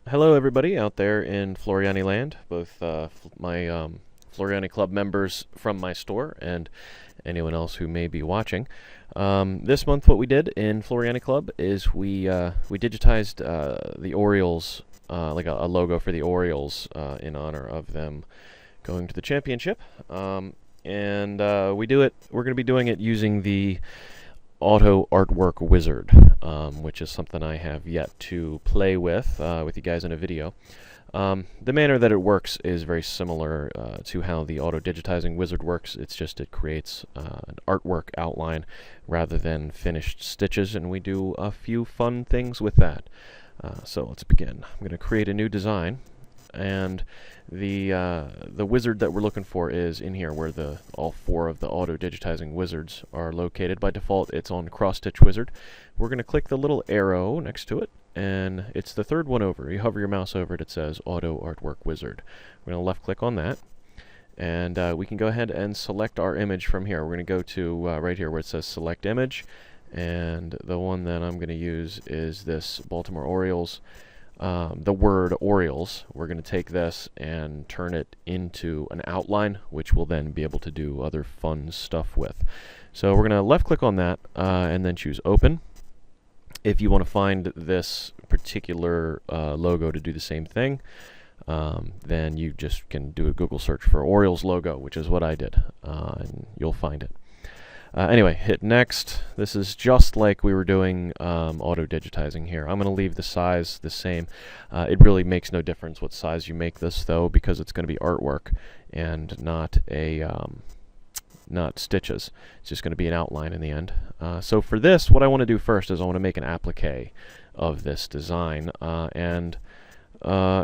Hello, everybody out there in Floriani land, both my Floriani Club members from my store and anyone else who may be watching. This month, what we did in Floriani Club is we digitized the Orioles, like a logo for the Orioles in honor of them going to the championship. And we do it. We're going to be doing it using the Auto Artwork Wizard, which is something I have yet to play with you guys in a video. The manner that it works is very similar to how the Auto Digitizing Wizard works. It's just it creates an artwork outline rather than finished stitches, and we do a few fun things with that. So let's begin. I'm going to create a new design, and the wizard that we're looking for is in here where all four of the auto digitizing wizards are located. By default, it's on cross stitch wizard. We're going to click the little arrow next to it, and it's the third one over. You hover your mouse over it, it says auto artwork wizard. We're going to left click on that, and we can go ahead and select our image from here. We're going to go to right here where it says select image, and the one that I'm going to use is this Baltimore Orioles. The word Orioles. We're going to take this and turn it into an outline, which we'll then be able to do other fun stuff with. So we're going to left click on that and then choose open. If you want to find this particular logo to do the same thing, then you just can do a Google search for Orioles logo, which is what I did, and you'll find it. Anyway, hit next. This is just like we were doing auto digitizing here. I'm going to leave the size the same. It really makes no difference what size you make this, though, because it's going to be artwork and not stitches. It's just going to be an outline in the end. So for this, what I want to do first is I want to make an applique of this design, and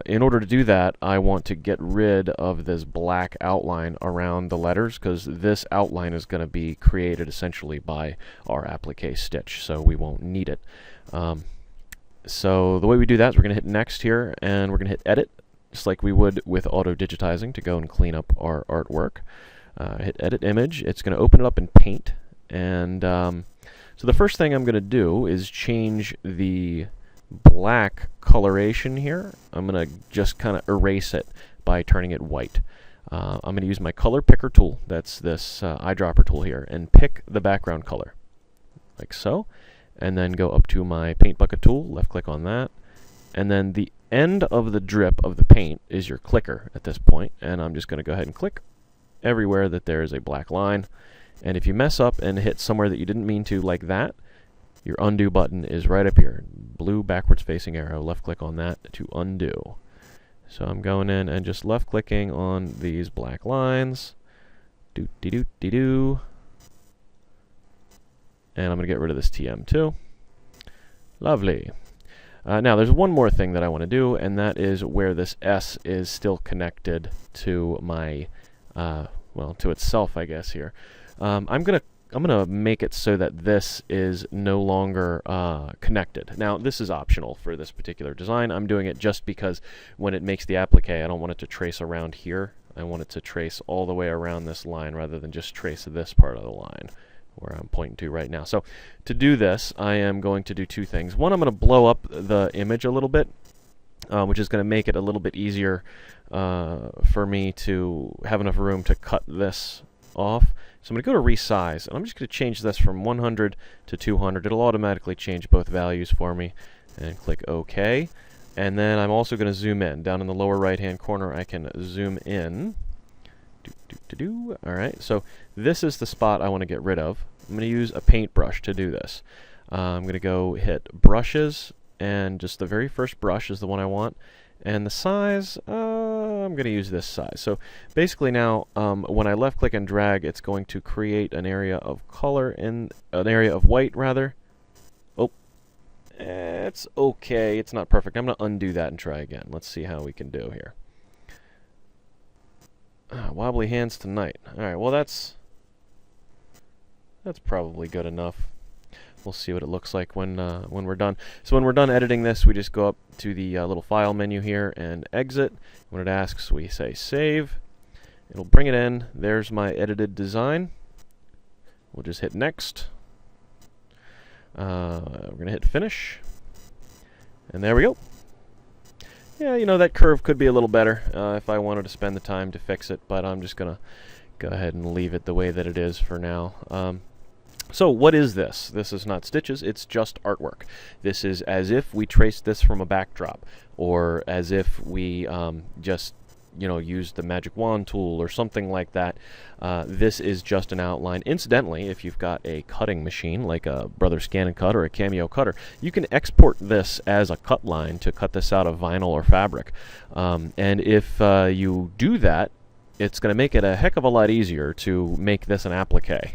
in order to do that, I want to get rid of this black outline around the letters, because this outline is going to be created essentially by our applique stitch, so we won't need it. So the way we do that is we're going to hit next here, and we're going to hit edit, just like we would with auto digitizing to go and clean up our artwork. Hit edit image. It's going to open it up in Paint, and so the first thing I'm going to do is change the black coloration here. I'm going to just kind of erase it by turning it white. I'm going to use my color picker tool, that's this eyedropper tool here, and pick the background color, like so, and then go up to my paint bucket tool, left click on that, and then the end of the drip of the paint is your clicker at this point, and I'm just going to go ahead and click everywhere that there is a black line. And if you mess up and hit somewhere that you didn't mean to, like that, your undo button is right up here. Blue backwards facing arrow, left click on that to undo. So I'm going in and just left clicking on these black lines. Doot-de-doot-de-doo. And I'm going to get rid of this TM too. Lovely. Now there's one more thing that I want to do, and that is where this S is still connected to my, well, to itself, I guess here. I'm gonna make it so that this is no longer connected. Now, this is optional for this particular design. I'm doing it just because when it makes the applique, I don't want it to trace around here. I want it to trace all the way around this line rather than just trace this part of the line where I'm pointing to right now. So to do this, I am going to do two things. One, I'm going to blow up the image a little bit, which is going to make it a little bit easier for me to have enough room to cut this off. So I'm going to go to resize, and I'm just going to change this from 100 to 200. It'll automatically change both values for me, and click OK. And then I'm also going to zoom in. Down in the lower right hand corner, I can zoom in. Alright, so this is the spot I want to get rid of. I'm going to use a paintbrush to do this. I'm going to go hit brushes, and just the very first brush is the one I want. And the size, I'm going to use this size. So basically now, when I left click and drag, it's going to create an area of color, in an area of white rather. Oh, it's okay. It's not perfect. I'm going to undo that and try again. Let's see how we can do here. Wobbly hands tonight. Alright, well that's probably good enough. We'll see what it looks like when we're done. So when we're done editing this, we just go up to the little file menu here and exit. When it asks, we say save. It'll bring it in. There's my edited design. We'll just hit next. We're going to hit finish. And there we go. yeah, you know, that curve could be a little better if I wanted to spend the time to fix it, but I'm just going to go ahead and leave it the way that it is for now. So what is this? This is not stitches, it's just artwork. This is as if we traced this from a backdrop, or as if we just, you know, used the magic wand tool or something like that. This is just an outline. Incidentally, if you've got a cutting machine like a Brother Scan and Cut or a Cameo cutter, you can export this as a cut line to cut this out of vinyl or fabric. And if you do that, it's going to make it a heck of a lot easier to make this an applique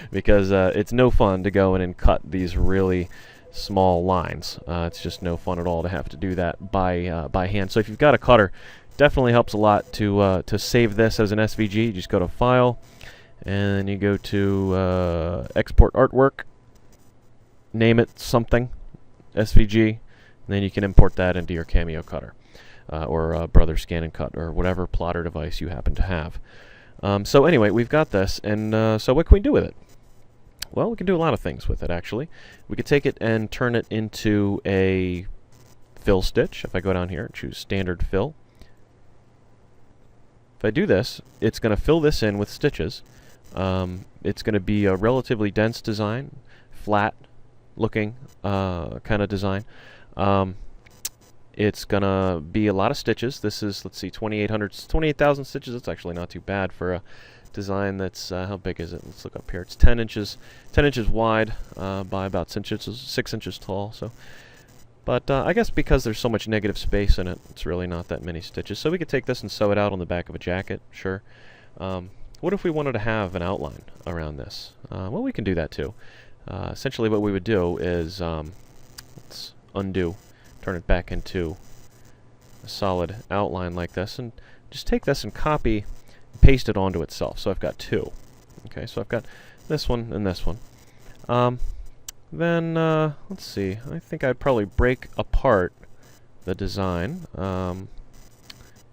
because it's no fun to go in and cut these really small lines. It's just no fun at all to have to do that by hand. So if you've got a cutter, definitely helps a lot to save this as an SVG. You just go to File, and then you go to Export Artwork, name it something, SVG, and then you can import that into your Cameo cutter. Or Brother Scan and Cut, or whatever plotter device you happen to have. So anyway, we've got this, and so what can we do with it? Well, we can do a lot of things with it, actually. We could take it and turn it into a fill stitch. If I go down here and choose Standard Fill, if I do this, it's going to fill this in with stitches. It's going to be a relatively dense design, flat looking kind of design. It's going to be a lot of stitches. This is, let's see, 28,000 stitches. That's actually not too bad for a design that's, how big is it? Let's look up here. It's 10 inches wide by about 6 inches tall. So, but I guess because there's so much negative space in it, it's really not that many stitches. So we could take this and sew it out on the back of a jacket, sure. What if we wanted to have an outline around this? Well, we can do that too. Essentially what we would do is, let's undo, turn it back into a solid outline like this, and just take this and copy and paste it onto itself. So I've got two. Okay, so I've got this one and this one. Then, let's see, I think I'd probably break apart the design. Go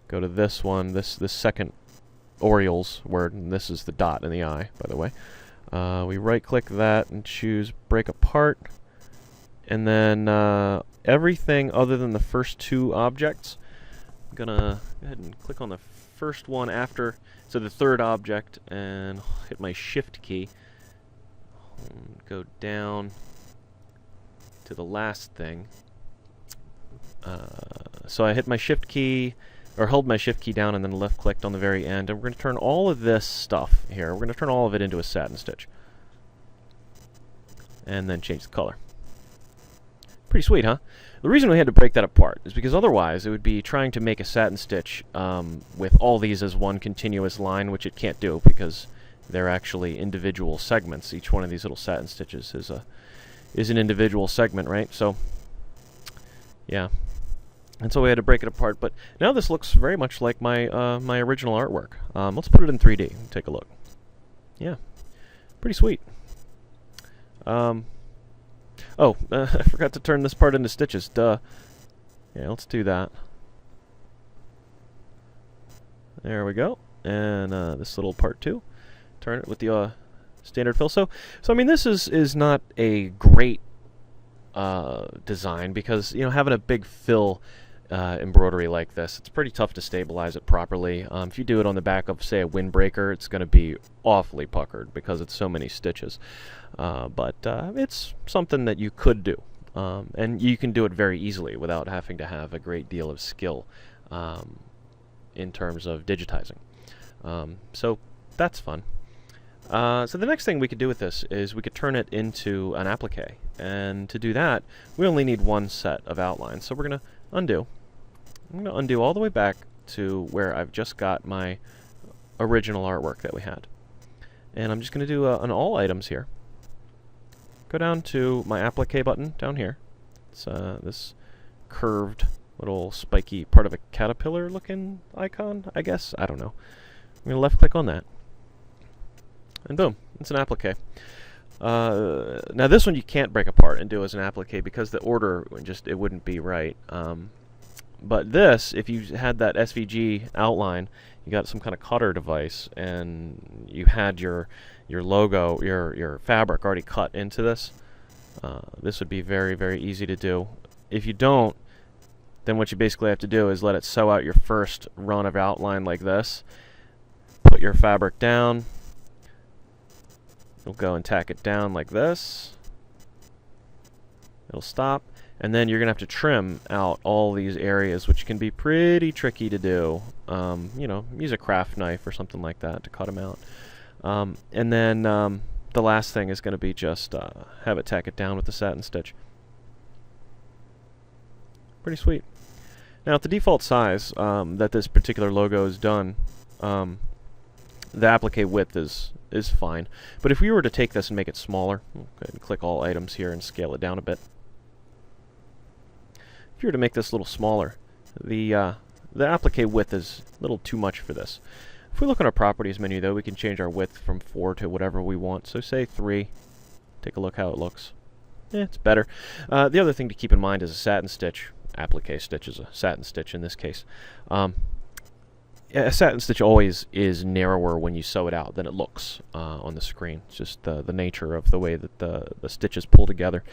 to this one, this second Orioles word, and this is the dot in the eye, by the way. We right-click that and choose Break Apart, and then everything other than the first two objects, I'm gonna go ahead and click on the first one after, so the third object, and hit my Shift key, and go down to the last thing. So I hit my Shift key, or held my Shift key down and then left-clicked on the very end, and we're going to turn all of this stuff here, we're going to turn all of it into a satin stitch. And then change the color. Pretty sweet, huh? The reason we had to break that apart is because otherwise it would be trying to make a satin stitch with all these as one continuous line, which it can't do because they're actually individual segments. Each one of these little satin stitches is an individual segment, right? So, yeah. And so we had to break it apart, but now this looks very much like my my original artwork. Let's put it in 3D and take a look. Yeah, pretty sweet. Oh, I forgot to turn this part into stitches. Duh. Yeah, let's do that. There we go. And this little part too. Turn it with the standard fill. So I mean, this is not a great design because, you know, having a big fill embroidery like this, it's pretty tough to stabilize it properly. If you do it on the back of, say, a windbreaker, it's going to be awfully puckered because it's so many stitches. But it's something that you could do, and you can do it very easily without having to have a great deal of skill in terms of digitizing. So that's fun. So the next thing we could do with this is we could turn it into an applique, and to do that we only need one set of outlines. So we're going to undo. I'm going to undo all the way back to where I've just got my original artwork that we had, and I'm just going to do an all items here. Go down to my applique button down here. It's this curved little spiky part of a caterpillar looking icon, I guess. I don't know. I'm going to left click on that, and boom, it's an applique. Now this one you can't break apart and do as an applique because the order it wouldn't be right. But this, if you had that SVG outline, you got some kind of cutter device, and you had your logo, your fabric already cut into this, this would be very, very easy to do. If you don't, then what you basically have to do is let it sew out your first run of outline like this. Put your fabric down. You'll go and tack it down like this. It'll stop. And then you're going to have to trim out all these areas, which can be pretty tricky to do. You know, use a craft knife or something like that to cut them out. And then the last thing is going to be just have it tack it down with the satin stitch. Pretty sweet. Now, at the default size that this particular logo is done, the applique width is fine. But if we were to take this and make it smaller, go ahead and click all items here and scale it down a bit. If you were to make this a little smaller, the applique width is a little too much for this. If we look at our properties menu, though, we can change our width from 4 to whatever we want. So say 3. Take a look how it looks. It's better. The other thing to keep in mind is a satin stitch. Applique stitch is a satin stitch in this case. A satin stitch always is narrower when you sew it out than it looks on the screen. It's just the nature of the way that the stitches pull together.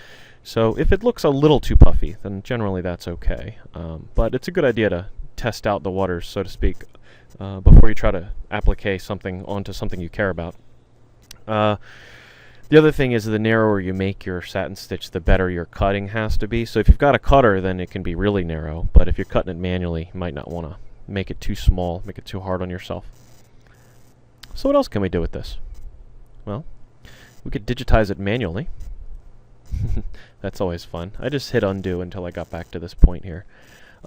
So if it looks a little too puffy, then generally that's okay. But it's a good idea to test out the waters, so to speak, before you try to applique something onto something you care about. The other thing is the narrower you make your satin stitch, the better your cutting has to be. So if you've got a cutter, then it can be really narrow. But if you're cutting it manually, you might not want to make it too small, make it too hard on yourself. So what else can we do with this? Well, we could digitize it manually. That's always fun. I just hit undo until I got back to this point here.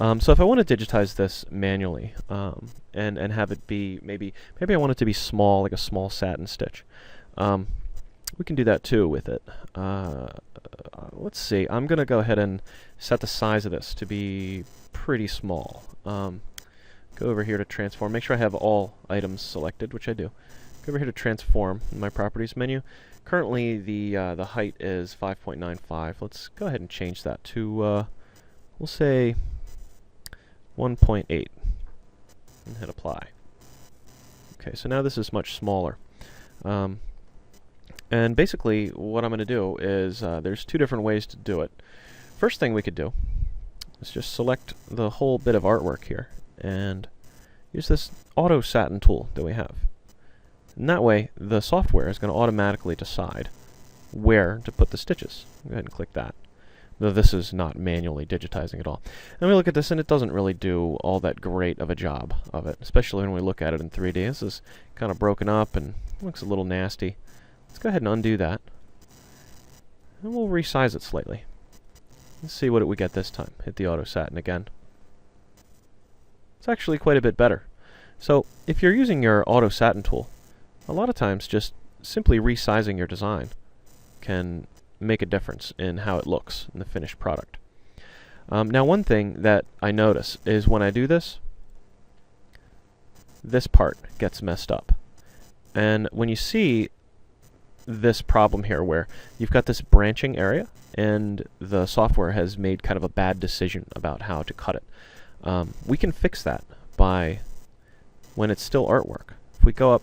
So if I want to digitize this manually and have it be maybe I want it to be small, like a small satin stitch. We can do that too with it. Let's see. I'm going to go ahead and set the size of this to be pretty small. Go over here to transform. Make sure I have all items selected, which I do. Go over here to transform in my properties menu. Currently the height is 5.95. Let's go ahead and change that to we'll say 1.8 and hit apply. Okay, so now this is much smaller. And basically what I'm going to do is there's two different ways to do it. First thing we could do is just select the whole bit of artwork here and use this auto satin tool that we have. And that way the software is going to automatically decide where to put the stitches. Go ahead and click that. Though this is not manually digitizing at all. And we look at this and it doesn't really do all that great of a job of it, especially when we look at it in 3D. This is kind of broken up and looks a little nasty. Let's go ahead and undo that. And we'll resize it slightly. Let's see what we get this time. Hit the auto satin again. It's actually quite a bit better. So if you're using your auto satin tool, a lot of times just simply resizing your design can make a difference in how it looks in the finished product. Now one thing that I notice is when I do this, this part gets messed up. And when you see this problem here where you've got this branching area and the software has made kind of a bad decision about how to cut it, we can fix that by when it's still artwork. If we go up,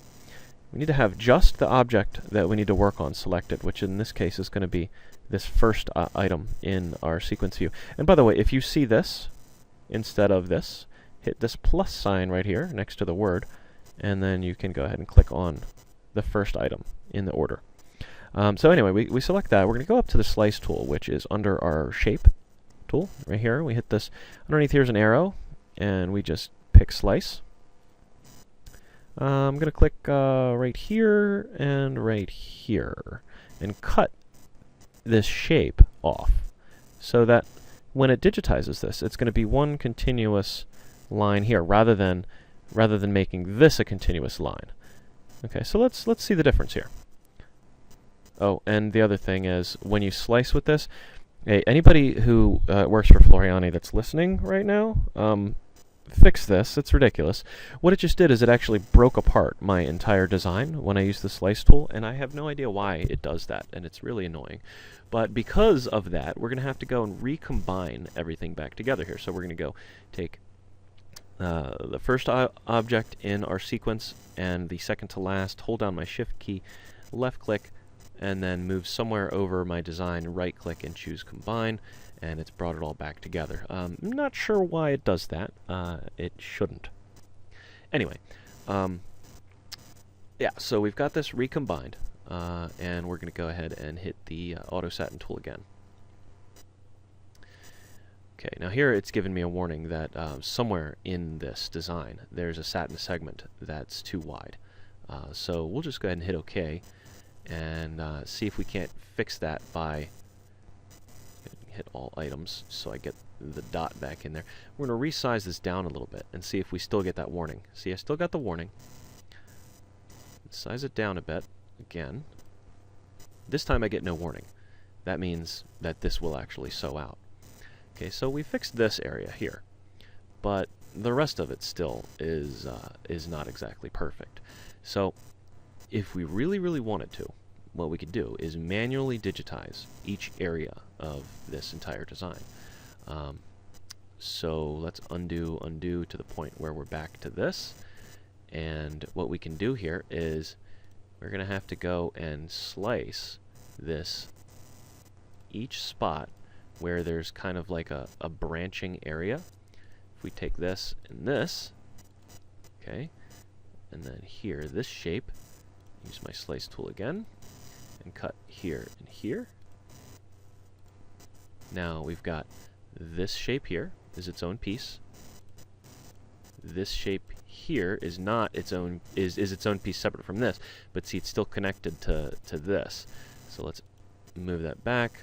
we need to have just the object that we need to work on selected, which in this case is going to be this first item in our sequence view. And by the way, if you see this instead of this, hit this plus sign right here next to the word, and then you can go ahead and click on the first item in the order. So anyway, we select that. We're going to go up to the slice tool, which is under our shape tool right here. We hit this. Underneath here's an arrow, and we just pick slice. I'm going to click right here and right here and cut this shape off so that when it digitizes this, it's going to be one continuous line here rather than making this a continuous line. Okay, so let's see the difference here. Oh, and the other thing is when you slice with this, hey, anybody who works for Floriani that's listening right now, fix this. It's ridiculous. What it just did is it actually broke apart my entire design when I used the slice tool, and I have no idea why it does that, and it's really annoying. But because of that, we're going to have to go and recombine everything back together here. So we're going to go take the first object in our sequence and the second to last, hold down my shift key, left click, and then move somewhere over my design, right click and choose combine. and it's brought it all back together. Not sure why it does that. It shouldn't. Anyway, yeah, so we've got this recombined, and we're going to go ahead and hit the Auto Satin tool again. Okay, now here it's given me a warning that somewhere in this design there's a satin segment that's too wide. So we'll just go ahead and hit OK and see if we can't fix that by hit all items so I get the dot back in there. We're going to resize this down a little bit and see if we still get that warning. See, I still got the warning. Size it down a bit again. This time I get no warning. That means that this will actually sew out. Okay, so we fixed this area here, but the rest of it still is not exactly perfect. So if we really, really wanted to, what we could do is manually digitize each area of this entire design. So let's undo to the point where we're back to this. And what we can do here is we're going to have to go and slice this each spot where there's kind of like a branching area. If we take this and this, okay, and then here, this shape, use my slice tool again, and cut here and here. Now we've got this shape here is its own piece. This shape here is not its own is its own piece separate from this, but see, it's still connected to this. So let's move that back.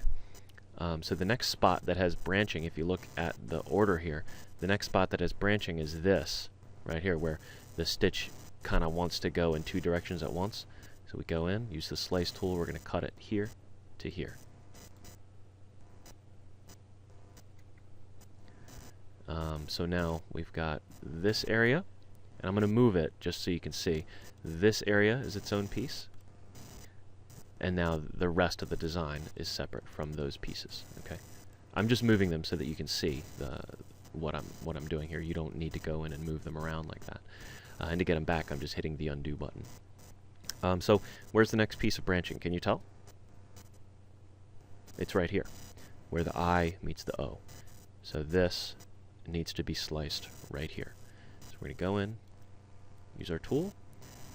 So the next spot that has branching, if you look at the order here, the next spot that has branching is this right here, where the stitch kind of wants to go in two directions at once. So we go in, use the slice tool, we're going to cut it here to here. So now we've got this area, and I'm going to move it just so you can see. This area is its own piece, and now the rest of the design is separate from those pieces. Okay, I'm just moving them so that you can see what I'm doing here. You don't need to go in and move them around like that. And to get them back, I'm just hitting the undo button. So where's the next piece of branching? Can you tell? It's right here, where the I meets the O. So this needs to be sliced right here. So we're going to go in, use our tool.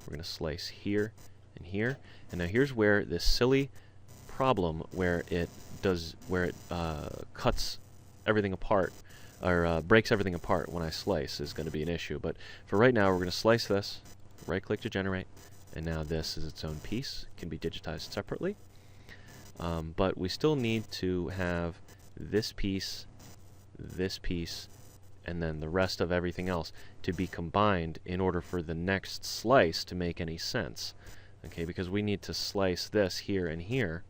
We're going to slice here and here. And now here's where this silly problem where it cuts everything apart, or breaks everything apart when I slice, is going to be an issue. But for right now, we're going to slice this, right-click to generate, and now this is its own piece. It can be digitized separately. But we still need to have this piece, and then the rest of everything else to be combined in order for the next slice to make any sense. Okay, because we need to slice this here and here,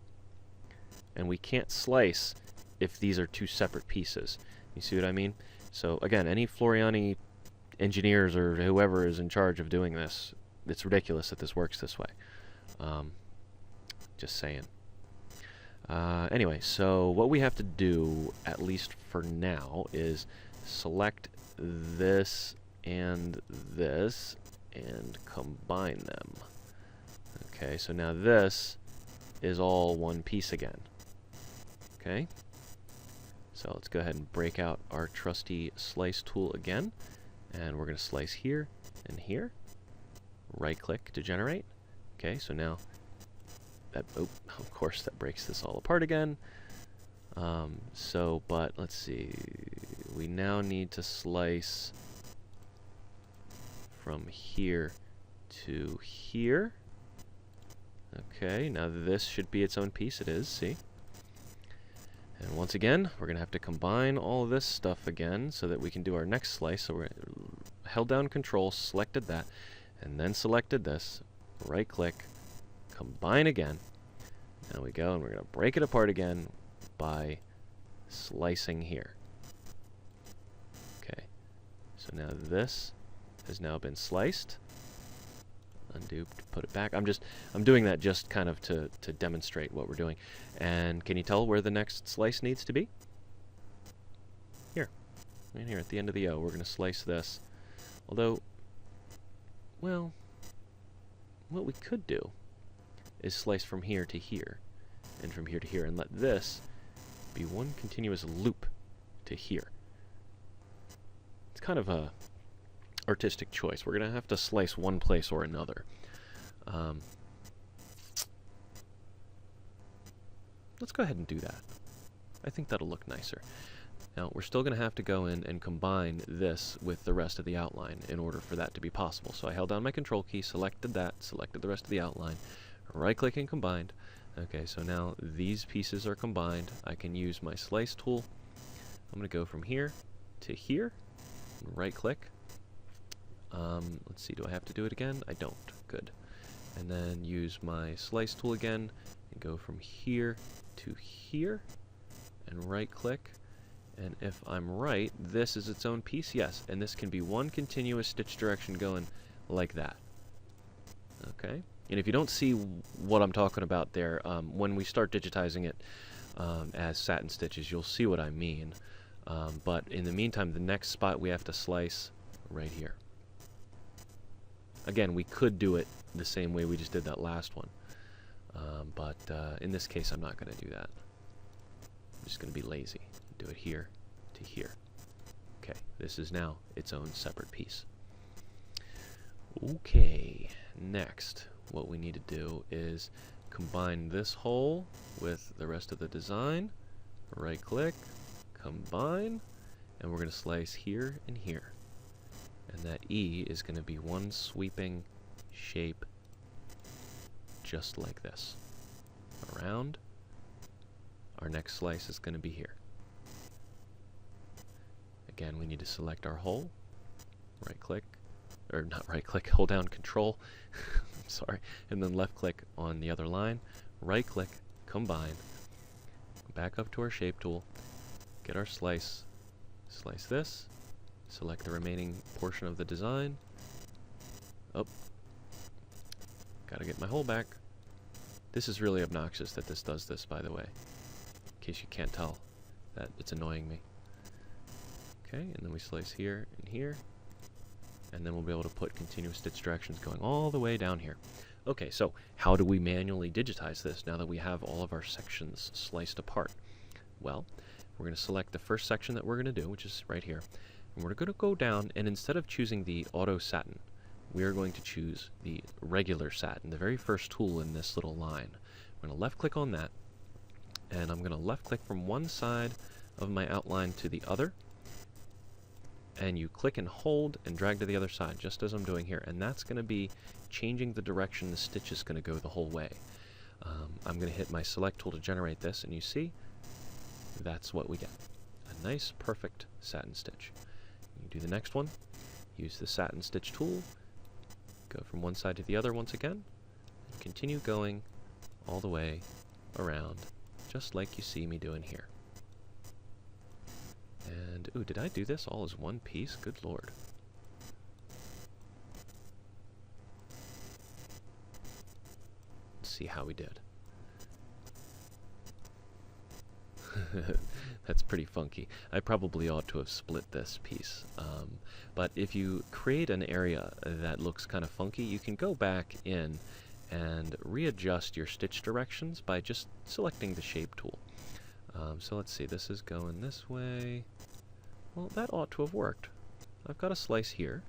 and we can't slice if these are two separate pieces. You see what I mean? So again, any Floriani engineers or whoever is in charge of doing this, it's ridiculous that this works this way. Just saying. Anyway, so what we have to do, at least for now, is select this and combine them. Okay, so now this is all one piece again. Okay, so let's go ahead and break out our trusty slice tool again, and we're going to slice here and here. Right-click to generate. Okay, so now that, oh, of course, that breaks this all apart again. But let's see, we now need to slice from here to here. Okay, now this should be its own piece. It is, see? And once again, we're going to have to combine all of this stuff again so that we can do our next slice. So we held down Control, selected that, and then selected this. Right-click, combine again. Now we go, and we're going to break it apart again by slicing here. Okay, so now this has now been sliced. Undo to put it back. I'm doing that just kind of to demonstrate what we're doing. And can you tell where the next slice needs to be? Here. Right here at the end of the O, we're going to slice this. Although, well, what we could do is slice from here to here, and from here to here, and let this be one continuous loop to here. It's kind of a artistic choice. We're going to have to slice one place or another. Let's go ahead and do that. I think that'll look nicer. Now, we're still going to have to go in and combine this with the rest of the outline in order for that to be possible. So I held down my control key, selected that, selected the rest of the outline, right-click and combined. Okay, so now these pieces are combined. I can use my slice tool. I'm going to go from here to here, right-click. Let's see, do I have to do it again? I don't. Good. And then use my slice tool again and go from here to here and right-click. And if I'm right, this is its own piece, yes, and this can be one continuous stitch direction going like that. Okay, and if you don't see what I'm talking about there, when we start digitizing it as satin stitches, you'll see what I mean. But in the meantime, the next spot we have to slice right here. Again, we could do it the same way we just did that last one, but in this case, I'm not going to do that. I'm just going to be lazy. Do it here to here. Okay, this is now its own separate piece. Okay, next, what we need to do is combine this hole with the rest of the design. Right-click, combine, and we're going to slice here and here. And that E is going to be one sweeping shape just like this. Around. Our next slice is going to be here. Again, we need to select our hole, right-click, or not right-click, hold down Control, I'm sorry, and then left-click on the other line, right-click, combine, back up to our shape tool, get our slice, slice this, select the remaining portion of the design, gotta get my hole back. This is really obnoxious that this does this, by the way, in case you can't tell that it's annoying me. Okay, and then we slice here and here, and then we'll be able to put continuous stitch directions going all the way down here. Okay, so how do we manually digitize this now that we have all of our sections sliced apart? Well, we're going to select the first section that we're going to do, which is right here, and we're going to go down, and instead of choosing the auto satin, we are going to choose the regular satin, the very first tool in this little line. I'm going to left click on that, and I'm going to left click from one side of my outline to the other, and you click and hold and drag to the other side, just as I'm doing here, and that's going to be changing the direction the stitch is going to go the whole way. I'm going to hit my select tool to generate this, and you see, that's what we get. A nice, perfect satin stitch. You do the next one, use the satin stitch tool, go from one side to the other once again, and continue going all the way around, just like you see me doing here. And, ooh, did I do this all as one piece? Good lord. Let's see how we did. That's pretty funky. I probably ought to have split this piece. But if you create an area that looks kind of funky, you can go back in and readjust your stitch directions by just selecting the shape tool. So let's see, this is going this way. Well, that ought to have worked. I've got a slice here.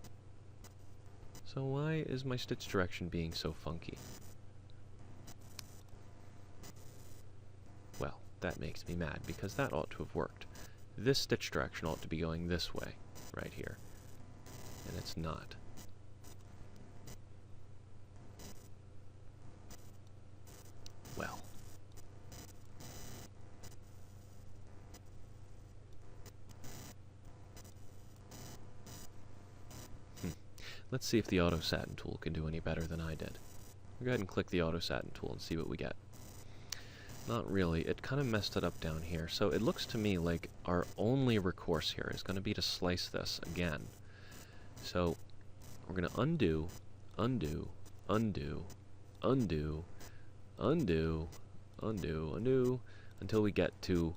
So why is my stitch direction being so funky? Well, that makes me mad, because that ought to have worked. This stitch direction ought to be going this way, right here. And it's not. Well. Let's see if the auto satin tool can do any better than I did. Go ahead and click the auto satin tool and see what we get. Not really. It kind of messed it up down here. So it looks to me like our only recourse here is going to be to slice this again. So we're going to undo, undo, undo, undo, undo, undo, undo, until we get to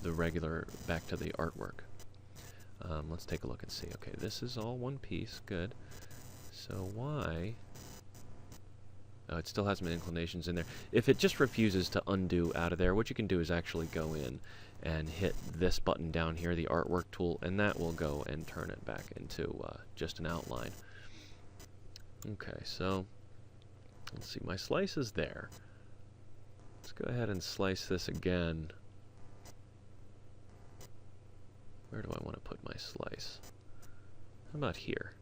the regular, back to the artwork. Let's take a look and see. Okay, this is all one piece. Good. So why It still has some inclinations in there. If it just refuses to undo out of there, what you can do is actually go in and hit this button down here, the artwork tool, and that will go and turn it back into just an outline. Okay, so let's see, my slice is there. Let's go ahead and slice this again. Where do I want to put my slice? How about here?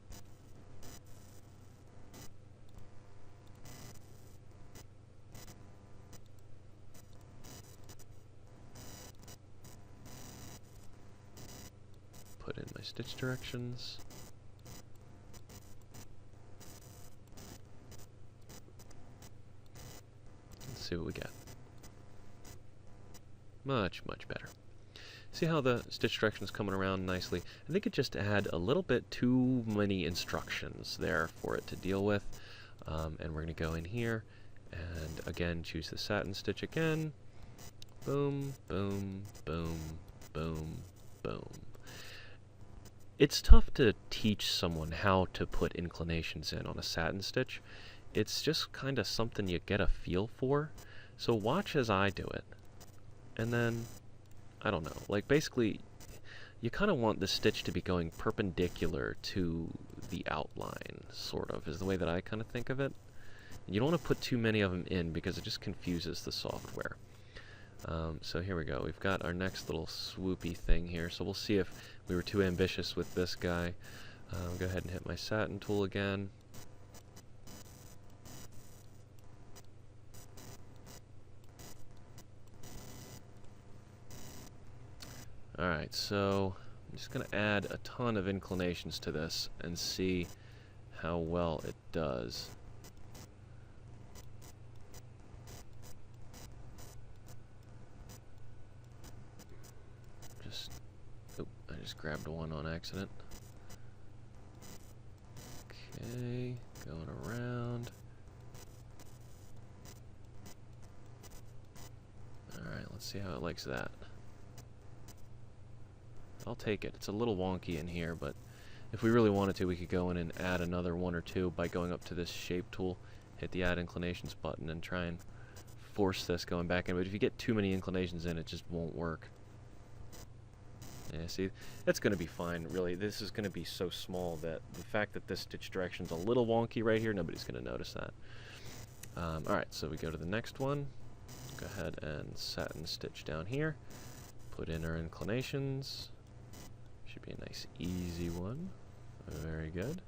Put in my stitch directions. Let's see what we get. Much, much better. See how the stitch directions coming around nicely? I think it just had a little bit too many instructions there for it to deal with. And we're going to go in here and again choose the satin stitch again. Boom, boom, boom, boom, boom. It's tough to teach someone how to put inclinations in on a satin stitch. It's just kind of something you get a feel for. So watch as I do it. And then, I don't know, like basically, you kind of want the stitch to be going perpendicular to the outline, sort of, is the way that I kind of think of it. You don't want to put too many of them in because it just confuses the software. So here we go. We've got our next little swoopy thing here. So we'll see if we were too ambitious with this guy. Go ahead and hit my satin tool again. Alright, so I'm just going to add a ton of inclinations to this and see how well it does. I just grabbed one on accident. Okay, going around. Alright, let's see how it likes that. I'll take it. It's a little wonky in here, but if we really wanted to, we could go in and add another one or two by going up to this shape tool, hit the add inclinations button, and try and force this going back in. But if you get too many inclinations in, it just won't work. Yeah, see, that's going to be fine, really. This is going to be so small that the fact that this stitch direction's a little wonky right here, nobody's going to notice that. Alright, so we go to the next one. Go ahead and satin stitch down here. Put in our inclinations. Should be a nice, easy one. Very good.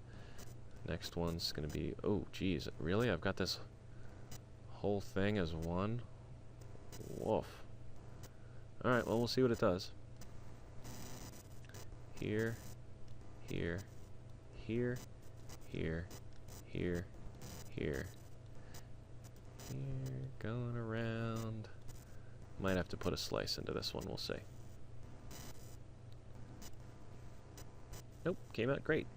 Next one's going to be... Oh, geez, really? I've got this whole thing as one? Woof. Alright, well, we'll see what it does. Here, here, here, here, here, here, here, going around. Might have to put a slice into this one, we'll see. Nope, came out great.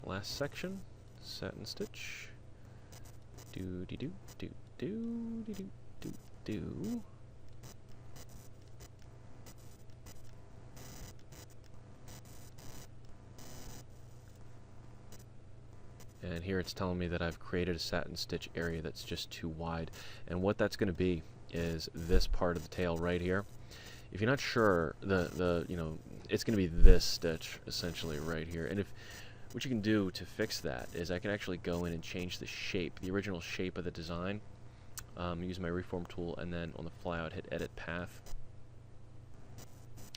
Last section, satin stitch. Do-de-do, do-do, do-do, do-do. And here it's telling me that I've created a satin stitch area that's just too wide. And what that's going to be is this part of the tail right here. If you're not sure, it's going to be this stitch essentially right here. And what you can do to fix that is I can actually go in and change the shape, the original shape of the design. Use my reform tool, and then on the fly I would hit edit path.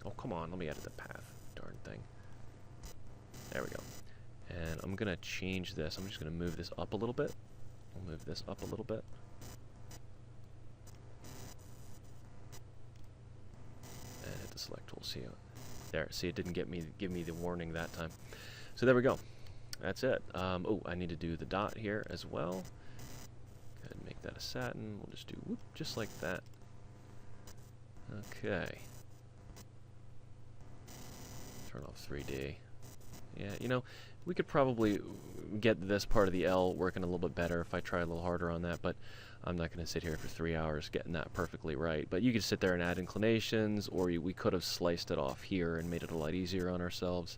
Oh, come on, let me edit the path. Darn thing. There we go. And I'm going to change this. I'm just going to move this up a little bit. I'll move this up a little bit. And hit the select tool. See it? There. See, it didn't give me the warning that time. So there we go. That's it. Oh, I need to do the dot here as well. Go ahead and make that a satin. We'll just do whoop, just like that. Okay. Turn off 3D. Yeah, we could probably get this part of the L working a little bit better if I try a little harder on that, but I'm not going to sit here for 3 hours getting that perfectly right. But you could sit there and add inclinations, or we could have sliced it off here and made it a lot easier on ourselves.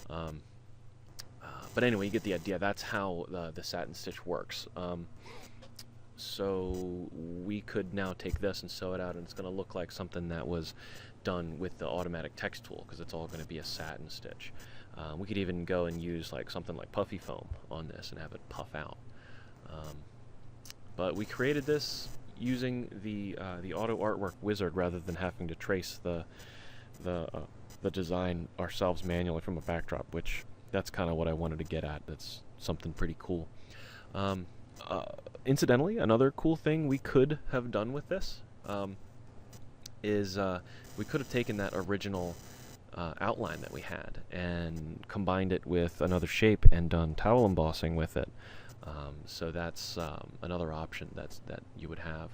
But anyway, you get the idea. That's how the satin stitch works. so we could now take this and sew it out, and it's going to look like something that was done with the automatic text tool, because it's all going to be a satin stitch. We could even go and use like something like puffy foam on this and have it puff out. But we created this using the auto artwork wizard rather than having to trace the design ourselves manually from a backdrop, which that's kind of what I wanted to get at. That's something pretty cool. Incidentally, another cool thing we could have done with this is we could have taken that original outline that we had and combined it with another shape and done towel embossing with it. So that's another option that you would have.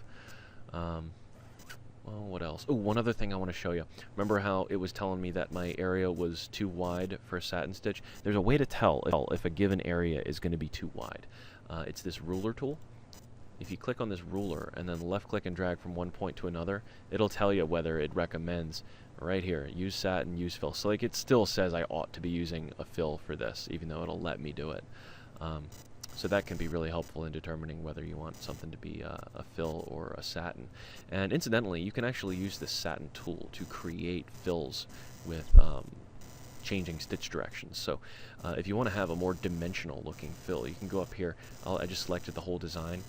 Well, what else? Oh, one other thing I want to show you. Remember how it was telling me that my area was too wide for a satin stitch? There's a way to tell if a given area is going to be too wide. It's this ruler tool. If you click on this ruler and then left click and drag from one point to another, it'll tell you whether it recommends right here, use satin, use fill. So like it still says I ought to be using a fill for this, even though it'll let me do it. So that can be really helpful in determining whether you want something to be a fill or a satin. And incidentally, you can actually use this satin tool to create fills with changing stitch directions. So if you want to have a more dimensional looking fill, you can go up here. I just selected the whole design.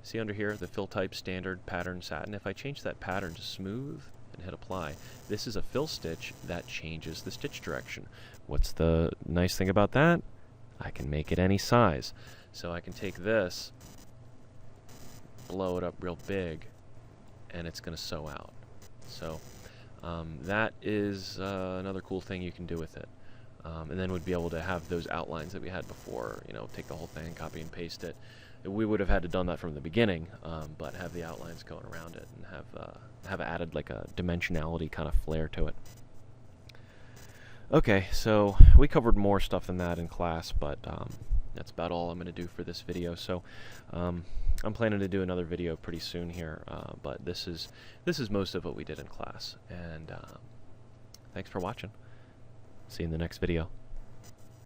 See under here, the fill type, standard, pattern, satin. If I change that pattern to smooth and hit apply, this is a fill stitch that changes the stitch direction. What's the nice thing about that? I can make it any size. So I can take this, blow it up real big, and it's going to sew out. So that is another cool thing you can do with it. And then we'd be able to have those outlines that we had before, you know, take the whole thing, copy and paste it. We would have had to done that from the beginning, but have the outlines going around it and have added like a dimensionality kind of flair to it. Okay, so we covered more stuff than that in class, but that's about all I'm going to do for this video. So I'm planning to do another video pretty soon here, but this is most of what we did in class. And thanks for watching. See you in the next video.